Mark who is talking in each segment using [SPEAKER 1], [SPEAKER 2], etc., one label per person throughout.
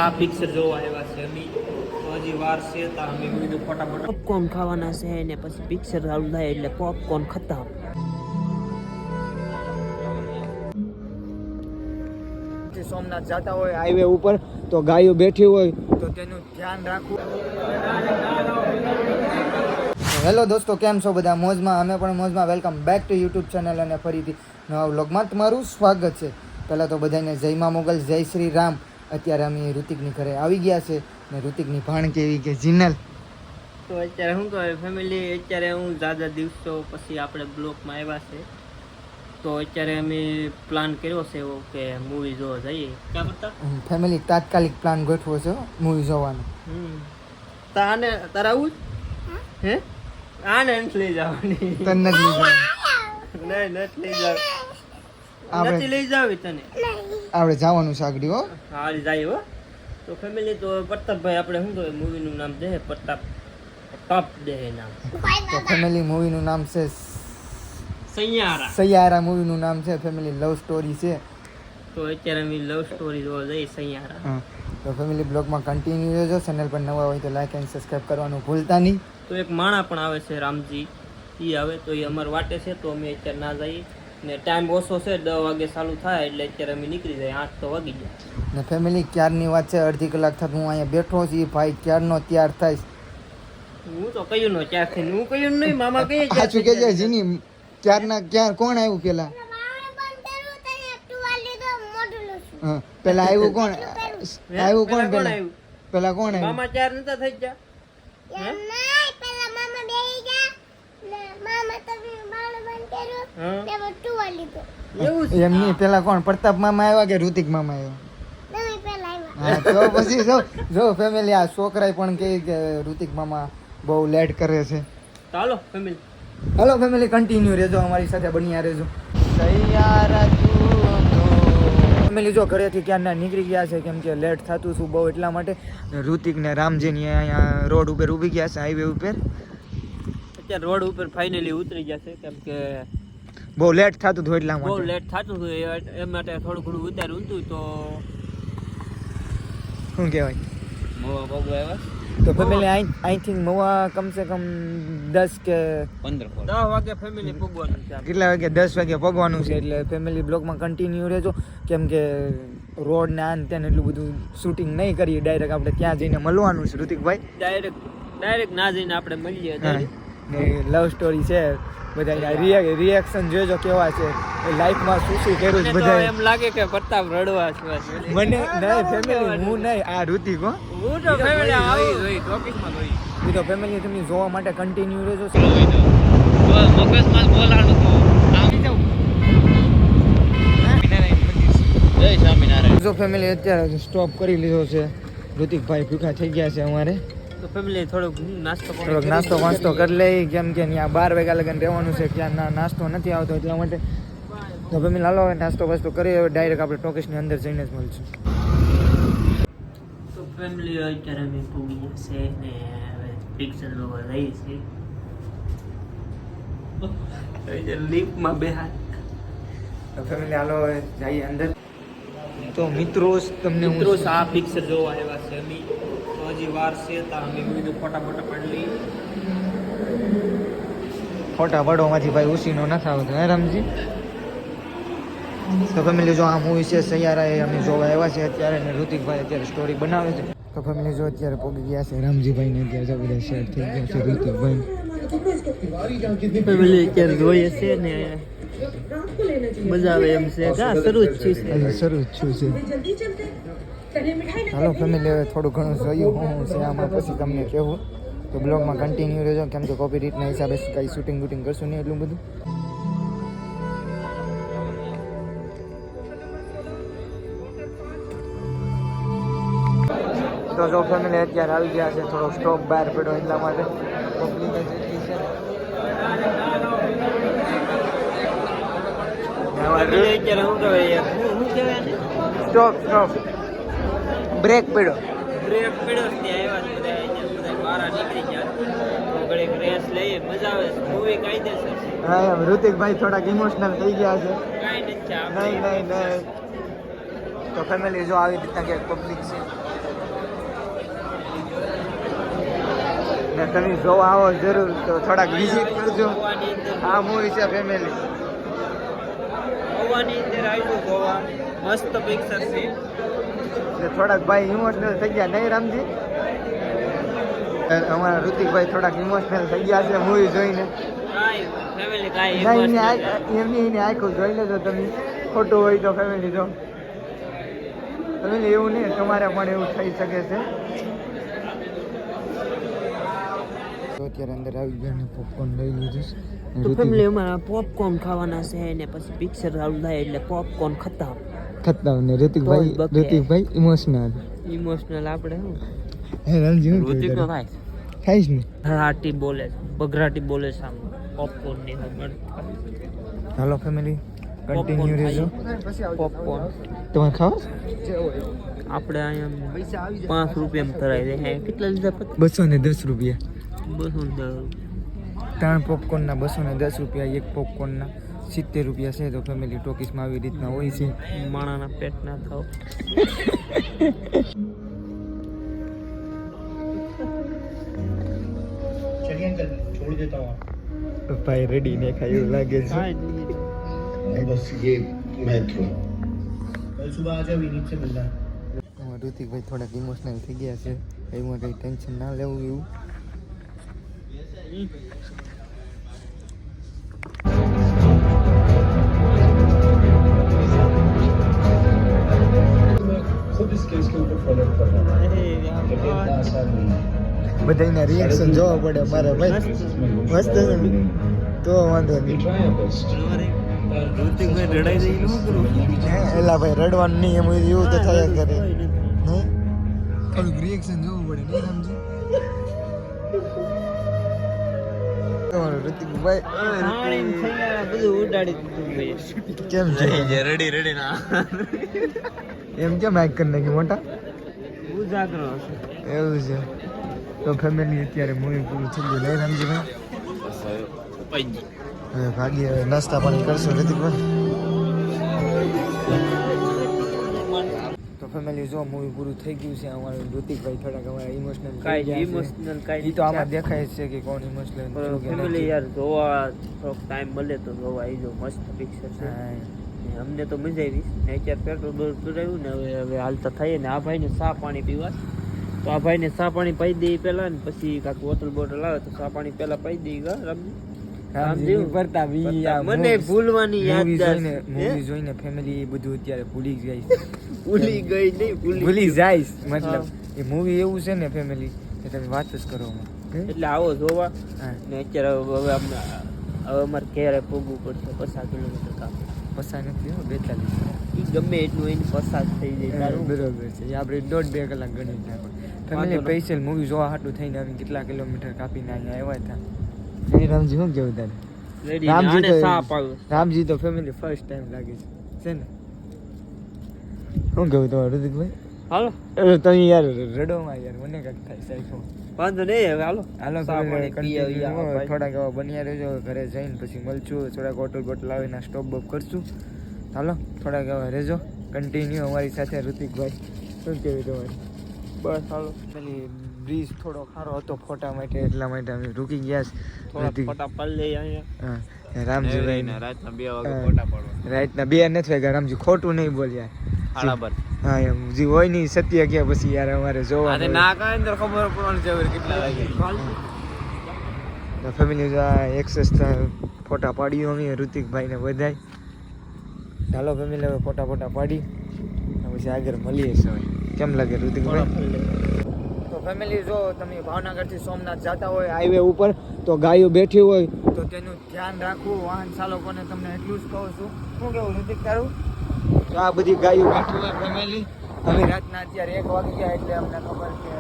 [SPEAKER 1] આ પિક્ચર જોવા આવ્યા છે અમે હજી વાર છે તો અમે કીધું ફટાફટ પોપકોર્ન ખાવાના છે ને પછી પિક્ચર ચાલુ થાય એટલે પોપકોર્ન ખતમ.
[SPEAKER 2] સોમનાથ જતા હોય હાઈવે ઉપર તો ગાયો બેઠી હોય તો તેનું ધ્યાન રાખવું. હેલો દોસ્તો, કેમ છો બધા? મોજમાં? અમે પણ મોજમાં. Welcome back to YouTube channel અને ફરીથી નવા વ્લોગમાં તમારું સ્વાગત છે. પહેલાં તો બધાને જય મા મોગલ, જય શ્રી રામ. અત્યારે અમે ઋતિકની ઘરે આવી ગયા છે ને ઋતિકની ભાણ કેવી કે જીનલ.
[SPEAKER 1] તો અત્યારે શું કહે ફેમિલી, અત્યારે હું ઝાઝા દિવસો પછી આપણે બ્લોકમાં આવ્યા છે તો અત્યારે અમે પ્લાન કર્યો છે એવો કે મૂવી જોવા જઈએ. ક્યાં કરતા
[SPEAKER 2] ફેમિલી તાત્કાલિક પ્લાન ગોઠવો છે મૂવી જોવાનો.
[SPEAKER 1] તાને તારા આવું હે આને નથી લઈ જવાની.
[SPEAKER 2] તને નથી લઈ જવાની?
[SPEAKER 1] નહીં નથી લઈ જવાની. નથી લઈ જાવી તને.
[SPEAKER 2] આપણે જવાનું છે આગળ હો.
[SPEAKER 1] હા જાય હો. તો ફેમિલી તો પ્રતાપભાઈ આપણે શું કહે મૂવીનું નામ દે પ્રતાપ દે નામ.
[SPEAKER 2] તો ફેમિલી મૂવીનું નામ છે સૈયારા. મૂવીનું નામ છે ફેમિલી. લવ સ્ટોરી છે.
[SPEAKER 1] તો અત્યારે અમે લવ સ્ટોરી જોવા જઈએ સૈયારા.
[SPEAKER 2] તો ફેમિલી બ્લોગમાં કન્ટિન્યુ રહેજો. ચેનલ પર નવા હોય તો લાઈક એન્ડ સબસ્ક્રાઈબ કરવાનું ભૂલતા નહીં.
[SPEAKER 1] તો એક માણા પણ આવે છે રામજી, એ આવે તો એ અમારે વાટે છે તો અમે અત્યારે ના જઈએ ને ટાઈમ ઓછો છે, 10 વાગે ચાલુ થાય એટલે અત્યારે અમે નીકળી જાય. 8 તો વાગી ગયા
[SPEAKER 2] ને ફેમિલી ક્યારની વાત છે, અડધી કલાક થતું હું અહીંયા બેઠો છું. ભાઈ ક્યારનો તૈયાર થાય.
[SPEAKER 1] હું તો કયું નો ચાર થઈને હું કયું નહીં મામા કહીએ
[SPEAKER 2] સાચું કે છે જીની ક્યાં કોણ આવ્યું પેલા? પેલા આવ્યું કોણ? પેલા કોણ આવ્યું?
[SPEAKER 1] મામા ચાર નતા થઈ ગયા.
[SPEAKER 2] એમ નહીં, પેલા કોણ? પ્રતાપ મામા આવ્યા કે ઋતિક મામા આવ્યા? હા તો પછી જો ફેમિલી આ છોકરાએ પણ કહે કે ઋતિક મામા બહુ લેટ કરે છે.
[SPEAKER 1] ચાલો ફેમિલી,
[SPEAKER 2] હલો ફેમિલી, કન્ટિન્યુ રહેજો, અમારી સાથે બન્યા રહેજો. ફેમિલી જો ઘરેથી ક્યારના નીકળી ગયા છે કેમ કે લેટ થતું છું બહુ, એટલા માટે ઋતિક ને રામજીની અહીંયા રોડ ઉપર ઊભી ગયા છે, હાઈવે ઉપર.
[SPEAKER 1] અત્યારે રોડ ઉપર ફાઇનલી ઉતરી ગયા છે કેમ કે
[SPEAKER 2] બહુ લેટ થતું હતું એટલા માટે.
[SPEAKER 1] બહુ લેટ થતું હતું એ માટે થોડું ઘણું ઉતાર્યું હતું. તો
[SPEAKER 2] શું કહેવાય
[SPEAKER 1] મવા બાબુ આવ્યા
[SPEAKER 2] તો ફેમિલી આઈ થિંક મવા કમસે કમ 10 કે
[SPEAKER 1] 10 વાગે ફેમિલી પૂગવાનું છે.
[SPEAKER 2] કેટલા વાગે? 10 વાગે પગવાનું છે. એટલે ફેમિલી બ્લોગમાં કન્ટિન્યુ રહેજો કેમ કે રોડ ને આન ત્યાં એટલું બધું શૂટિંગ નહીં કરીએ. ડાયરેક્ટ આપણે ત્યાં જઈને મળવાનું છે ઋતિકભાઈ.
[SPEAKER 1] ડાયરેક્ટ ના જઈને આપણે મળીએ.
[SPEAKER 2] લવ સ્ટોરી છે. બધા રિએક્શન જોજો કેવા છે, લાઈફમાં શું શું કર્યું છે બધા.
[SPEAKER 1] એમ લાગે કે પ્રતાપ રડવા છે.
[SPEAKER 2] મને નહીં ફેમિલી, હું નહીં, આ ઋતિક હો.
[SPEAKER 1] હું તો ફેમિલી આવી જોઈ ટોપિકમાં જોઈ.
[SPEAKER 2] એ તો ફેમિલી તમે જોવા માટે કન્ટિન્યુ રહેજો.
[SPEAKER 1] મગજમાં બોલાણું તો આવી જાવ. જય સ્વામિનારાયણ.
[SPEAKER 2] જો ફેમિલી અત્યારે સ્ટોપ કરી લીધો છે. ઋતિકભાઈ ભૂખા થઈ ગયા છે અમારે.
[SPEAKER 1] તો ફેમિલી થોડોક નાસ્તો
[SPEAKER 2] વાસ્તો કરી લઈ કેમ કે ત્યાં 12 વાગ્યા લગન રહેવાનું છે. ત્યાં નાસ્તો નથી આવતો એટલા માટે. તો ફેમિલી હાલો નાસ્તો વાસ્તો કરી ડાયરેક્ટ આપણે ટોકીસની અંદર જઈને જ મળશું.
[SPEAKER 1] તો ફેમિલી અત્યારે અમે પૂગી ગયા છે ને હવે પિક્ચર જોવા જઈએ છીએ. લીફમાં બેહાર.
[SPEAKER 2] તો ફેમિલી હાલો જઈએ અંદર. તો મિત્રો તમને
[SPEAKER 1] આ પિક્ચર જોવા આવ્યા છે અમે હજી વાર છે તો અમે કીધું ફટાફટ પાડી
[SPEAKER 2] ફોટા પાડવામાંથી ભાઈ ઉસીનો નથી આવતો હે રામજી. તો ફેમિલી જો આ મૂવી છે સૈયારા, એ અમે જોવા આવ્યા છે અત્યારે. ને ઋતિકભાઈ અત્યારે સ્ટોરી બનાવે છે. તો ફેમિલી જો અત્યારે પહોંચી ગયા છે રામજીભાઈ ને અત્યારે બધા શેર થઈ ગયા છે ઋતિકભાઈ.
[SPEAKER 1] ફેમિલી અત્યારે જોઈએ છે ને મજા આવે એમ છે. શરૂ જ છે.
[SPEAKER 2] હાલો ફેમિલી, હવે થોડું ઘણું જોયું હું છે આમાં પછી તમને કહેવું. તો બ્લોગમાં કન્ટિન્યુ રહેજો કેમ કે કોપીરાઇટના હિસાબે કંઈ શૂટિંગ કરશું નહીં એટલું બધું. તો જો ફેમિલી અત્યારે આવી ગયા છે, થોડો સ્ટોપ બહાર પડ્યો એટલા માટે. સ્ટોપ બ્રેક પડ્યો. હા એમ ઋતિકભાઈ થોડાક ઇમોશનલ થઈ ગયા છે. નહીં. તો ફેમિલી જો આવી રીતના ક્યાંક પબ્લિક છે ને તમે જોવા આવો જરૂર તો થોડાક વિઝિટ કરજો.
[SPEAKER 1] ગોવાની અંદર
[SPEAKER 2] આ મૂવી છે ફેમિલી.
[SPEAKER 1] ગોવાની અંદર આવ્યું ગોવા મસ્ત પિક્ચર છે.
[SPEAKER 2] એટલે થોડાક ભાઈ ઇમોશનલ થઈ ગયા નહીં રામજી? અમારા ઋતિકભાઈ થોડાક ઇમોશનલ થઈ ગયા છે મૂવી જોઈને.
[SPEAKER 1] કાંઈ ફેમિલી કાંઈ
[SPEAKER 2] એમની એની આખું જોઈ લેજો તમે. ખોટું હોય તો ફેમિલી જો ફેમિલી એવું નહીં, તમારે પણ એવું થઈ શકે છે. તો અત્યારે અંદર આવી ગયા ને પોપકોર્ન લઈ લીધું
[SPEAKER 1] તો ફેમિલી અમારા પોપકોર્ન ખાવાના છે ને પછી પિક્ચર ચાલુ થાય એટલે પોપકોર્ન ખતમ.
[SPEAKER 2] ને ઋતિકભાઈ ઇમોશનલ
[SPEAKER 1] આપણે શું
[SPEAKER 2] હે રામજી હું
[SPEAKER 1] ઋતિક નો થાય
[SPEAKER 2] ખાઈશ ને
[SPEAKER 1] ધરાટી બોલે છે, બઘરાટી બોલે છે આમ પોપકોર્ન ની ખબર.
[SPEAKER 2] હાલો ફેમિલી કન્ટિન્યુ રહેજો.
[SPEAKER 1] પોપકોર્ન
[SPEAKER 2] તમારે ખાવ
[SPEAKER 1] આપણે અહીંયા 5 રૂપિયામાં ધરાય છે. હે કેટલા લીધા?
[SPEAKER 2] 210 રૂપિયા.
[SPEAKER 1] 210.
[SPEAKER 2] 3 પોપકોર્નના 210 રૂપિયા, એક પોપકોર્નના 70 રૂપિયા છે. તો ફેમિલી ટોકીસમાં આવી રીતના હોય છે.
[SPEAKER 1] માણાના પેટ ના થાવ.
[SPEAKER 3] छोड़ देता हूँ
[SPEAKER 2] ભાઈ રેડી ને ખાય એવું લાગે છે.
[SPEAKER 3] बस ये मैं थ्रू कल सुबह आ जाओ विनीत से मिलना है
[SPEAKER 2] ઋતિકભાઈ થોડાક ઇમોશનલ થઈ ગયા છે. એમાં કંઈ ટેન્શન ના લેવું એવું.
[SPEAKER 3] खुद इस केस के ऊपर फॉलो कर रहा हूँ लेकिन इतना आसान नहीं है
[SPEAKER 2] બધાના રિએક્શન જોવા પડે મારા ભાઈ. મસ્ત છે ને? તો વાંધો
[SPEAKER 3] We
[SPEAKER 2] નહીં.
[SPEAKER 3] try our best.
[SPEAKER 1] ઋતિકભાઈ રડાઈ દઈ શું કરું?
[SPEAKER 2] એલા ભાઈ રડવાનું નહીં, એમ એવું તો થયા કરે. નહીં થોડુંક રિએક્શન જોવું પડે નહીં સમજી? તમારું ઋતિકભાઈ
[SPEAKER 1] બધું ઉડાડી દીધું.
[SPEAKER 2] કેમ છે?
[SPEAKER 1] રડી ના
[SPEAKER 2] એમ કેમ હાઈક કરી નાખી મોટા?
[SPEAKER 1] ઉજાગરો છે.
[SPEAKER 2] એવું છે. તો ફેમિલી અત્યારે મૂવી પૂરું થઈ ગયું નહીં સમજી ભાઈ? હવે ભાગી હવે નાસ્તા પાણી કરશો ઋતિકભાઈ. તો ફેમિલી જો મૂવી પૂરું થઈ ગયું છે. અમારું ઋતિકભાઈ થોડાક અમારા ઇમોશનલ
[SPEAKER 1] કાંઈ ઇમોશનલ
[SPEAKER 2] એ
[SPEAKER 1] કાંઈ
[SPEAKER 2] તો આમાં દેખાય જ છે કે કોણ ઇમોશનલ
[SPEAKER 1] ફેમિલી યાર જોવા થોડોક ટાઈમ મળે તો જોવા આવી જાઓ. મસ્ત પિક્ચર છે. ને અમને તો મજા આવી ને અત્યારે પેટ્રોલ પુરાયું ને હવે હાલતા થઈએ ને આ ભાઈને ચા પાણી પીવા. તો આ ભાઈને ચા પાણી પાઈ દઈએ પહેલા ને પછી કાંક બોટલ બોટલ આવે તો ચા પાણી પહેલા પાઈ દઈએ. મને ભૂલવાની
[SPEAKER 2] મૂવી જોઈને ફેમિલી એ બધું અત્યારે ભૂલી જાય.
[SPEAKER 1] ભૂલી ગઈ નહીં
[SPEAKER 2] ભૂલી જાય મતલબ એ મૂવી એવું છે ને ફેમિલી કે તમે વાત જ કરો
[SPEAKER 1] એટલે આવો જોવા.
[SPEAKER 2] હા
[SPEAKER 1] ને અત્યારે હવે અમારે ઘેરે પૂગવું પડશે 50 કિલોમીટર કામ.
[SPEAKER 2] પસાર નથી હો 42
[SPEAKER 1] ઈ ગમે એટલું એને પસાર થઈ જાય તારું.
[SPEAKER 2] બરોબર છે. એ આપણે 1.5-2 કલાક ગણી જાય. ફેમિલી સ્પેશિયલ મૂવી જોવા હાટું થઈને અમે કેટલા કિલોમીટર કાપીને અહીંયા આવ્યા હતા. રામજી શું કેવું તારે?
[SPEAKER 1] રેડી આને સાપ આવ્યો.
[SPEAKER 2] રામજી તો ફેમિલી ફર્સ્ટ ટાઈમ લાગે છે ને? શું કેવું તમારું ઋતિકભાઈ?
[SPEAKER 1] હાલો
[SPEAKER 2] તમે યાર રડોમાં યાર મને કાંઈક થાય સાહેબ.
[SPEAKER 1] વાંધો નહીં હવે હાલો
[SPEAKER 2] હાલો
[SPEAKER 1] ચા પાણી
[SPEAKER 2] ફેમિલી
[SPEAKER 1] પી આવીએ આ ભાઈ.
[SPEAKER 2] થોડાક એવા બન્યા રહેજો. ઘરે જઈને પછી મળશું. થોડાક હોટલ બોટલ આવીને સ્ટોપ બોપ કરશું. હાલો થોડાક એવા રહેજો કન્ટિન્યુ અમારી સાથે ઋતિકભાઈ. શું કેવું તમારે?
[SPEAKER 1] બસ હાલો
[SPEAKER 2] પેલી બ્રિજ થોડો ખારો હતો ફોટા માટે એટલા માટે અમે રૂકી ગયા છે.
[SPEAKER 1] થોડા ફોટા પાડી લઈએ અહીંયા.
[SPEAKER 2] હા રામજીભાઈ
[SPEAKER 1] રાતના 2 વાગે ફોટા પાડવા.
[SPEAKER 2] રાતના 2 નથી વાગ્યા. રામજી ખોટું નહીં બોલ્યા.
[SPEAKER 1] બરાબર.
[SPEAKER 2] હા એમ જે હોય નહીં સત્ય ગયા પછી યાર અમારે જોવા
[SPEAKER 1] ના કાંઈ અંદર ખબર પડવાની જરૂર કેટલા વાગે.
[SPEAKER 2] ફેમિલી એક્સેસ ફોટા પાડી અમે ઋતિકભાઈને બધાય. ચાલો ફેમિલી હવે ફોટા પાડી પછી આગળ મળીએ છીએ. કેમ લાગે ઋતિકભાઈ? તો ફેમિલી જો તમે ભાવનગરથી સોમનાથ જતા હોય હાઈવે ઉપર તો ગાયો બેઠી હોય તો તેનું ધ્યાન રાખવું. વાહન ચાલકોને તમને એટલું જ કહું છું. શું કેવું ઋતિક તારું? તો આ બધી ગાયો બેઠી હોય ફેમિલી. હવે રાતના અત્યારે 1 વાગી ગયા એટલે અમને ખબર કે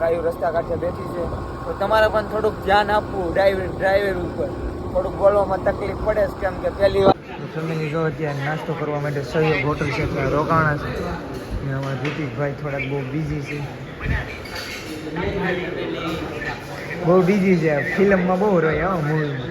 [SPEAKER 2] ગાયો રસ્તા કાંઠે બેઠી છે. તો તમારે પણ થોડુંક ધ્યાન આપવું ડ્રાઈવર ઉપર. થોડુંક બોલવામાં તકલીફ પડે છે કેમ કે પહેલી વાર ફેમિલી જો અત્યારે નાસ્તો કરવા માટે સહયોગ હોટલ છે ત્યાં રોકાણા છે. ને અમારા ઋતિકભાઈ થોડાક બહુ બિઝી છે. બહુ બિઝી છે ફિલ્મમાં બહુ રહ્યા મૂવીમાં.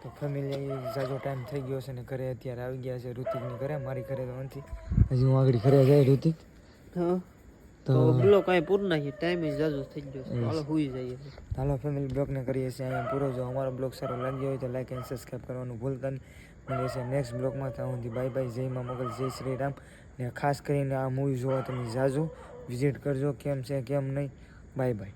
[SPEAKER 2] તો ફેમિલી જાજો ટાઈમ થઈ ગયો છે ને ઘરે અત્યારે આવી ગયા છે ઋતિકની ઘરે. મારી ઘરે તો નથી હજી. હું આગળ ઘરે જાય ઋતિક.
[SPEAKER 1] હા તો બ્લોક અહીં પૂરું નાખીએ, ટાઈમ જાજો થઈ ગયો છે, હાલો હુઈ જઈએ.
[SPEAKER 2] હાલો ફેમિલી બ્લોગને કરીએ છીએ અહીંયા પૂરો. જો અમારો બ્લોગ સારો લાગ્યો હોય તો લાઈક એન્ડ સબસ્ક્રાઈબ કરવાનું ભૂલતા નહીં. મળીએ છીએ નેક્સ્ટ બ્લોગમાં. ત્યાં સુધી બાય બાય. જય મા મોગલ, જય શ્રી રામ. ને ખાસ કરીને આ મૂવી જોવા તમે જાજો, વિઝિટ કરજો, કેમ છે કેમ નહીં. Bye bye.